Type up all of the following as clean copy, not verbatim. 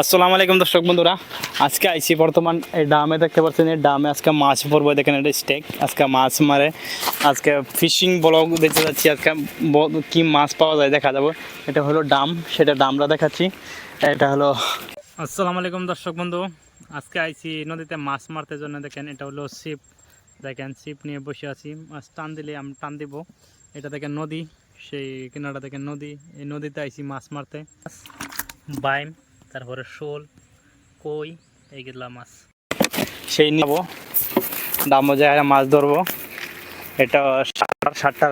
আসসালামু আলাইকুম দর্শক বন্ধুরা, আজকে আইসি বর্তমান এই ডামে দেখতে পাচ্ছেন। এই ডামে আজকে মাছ পড়বো, দেখেন এটা স্টেক। আজকে মাছ মারে, আজকে ফিশিং ব্লগ দেখতে যাচ্ছি। আজকে কি মাছ পাওয়া যায় দেখা যাবো। এটা হলো ডাম, সেটা ডামরা দেখাচ্ছি। এটা হলো আসসালামু আলাইকুম দর্শক বন্ধু, আজকে আইসি নদীতে মাছ মারতে জন্য। দেখেন এটা হলো ছিপ, দেখেন ছিপ নিয়ে বসে আছি। মাছ টান দিলে আমি টান দিব। এটা দেখেন নদী, সেই কিনারা দেখেন নদী। এই নদীতে আইসি মাছ মারতে। বাইম, তারপরে শোল, কই, এইগুলা মাছ সেই নেবো। ডামো যায় মাছ ধরবো। এটা সাতটা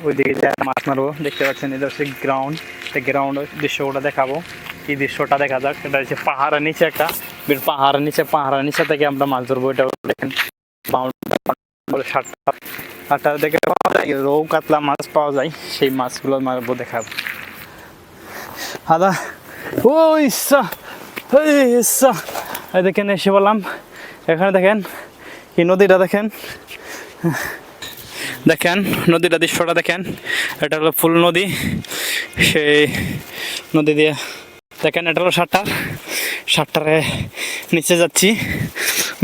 ওইদিকে যায় মাছ মারবো। দেখতে পাচ্ছেন এটা হচ্ছে গ্রাউন্ড। গ্রাউন্ড দৃশ্যটা দেখাবো। কি দৃশ্যটা দেখা যাক। এটা হচ্ছে পাহাড়ের নিচে, একটা পাহাড়ের নিচে থেকে আমরা মাছ ধরবো। এটা দেখেন সাতটা দেখে পাওয়া যায়, রৌ কাতলা মাছ পাওয়া যায়। সেই মাছগুলো মারবো, দেখাবো। আদা ও ইচ্ছা ইচ্ছা দেখেন এসে বললাম। এখানে দেখেন এই নদীটা, দেখেন দেখেন নদীটা, দৃশ্যটা দেখেন। এটা হলো ফুল নদী। সেই নদী দিয়ে দেখেন এটা হলো সাতটারে নিচে যাচ্ছি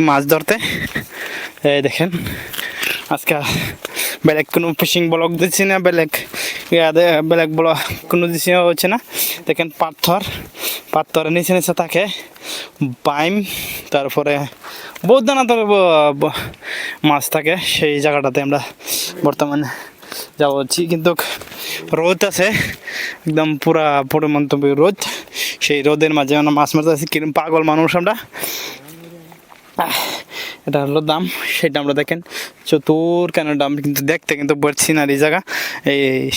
মাছ ধরতে। এই দেখেন আজকে বেলেগ কোনো ফিশিং ব্লগ দিচ্ছি না, বেলেগ ব্লগ কোনো দিচ্ছি হচ্ছে না। দেখেন পাথরের নিচে থাকে বাইম, তারপরে বহুত দানা মাছ থাকে। সেই জায়গাটাতে আমরা বর্তমানে যাচ্ছি, কিন্তু রোদ আছে একদম পুরা পরিমন্তব্য রোদ। সেই রোদের মাঝে আমরা মাছ মারতে আছি। কিরকম পাগল মানুষ আমরা। এটা হলো দাম, সেটা আমরা দেখেন চতুর কেন দাম, কিন্তু দেখতে কিন্তু সিনারি জায়গা।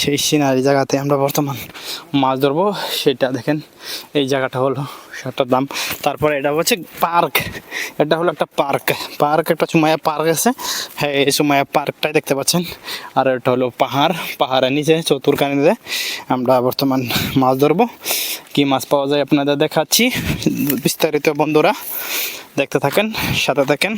সেই সিনারি জায়গাতে আমরা বর্তমান মাছ ধরবো। সেটা দেখেন, এই জায়গাটা হলো সেটার দাম। তারপরে এটা হচ্ছে পার্ক। এটা হলো একটা পার্ক একটা সুমাইয়া পার্ক আছে। হ্যাঁ, এই সুমাইয়া পার্কটাই দেখতে পাচ্ছেন। আর এটা হলো পাহাড়ের নিচে চতুর্কানিতে আমরা বর্তমান মাছ ধরবো। কি মাছ পাওয়া যায় আপনাদের দেখাচ্ছি বিস্তারিত। বন্ধুরা দেখতে থাকেন, সাথে থাকেন।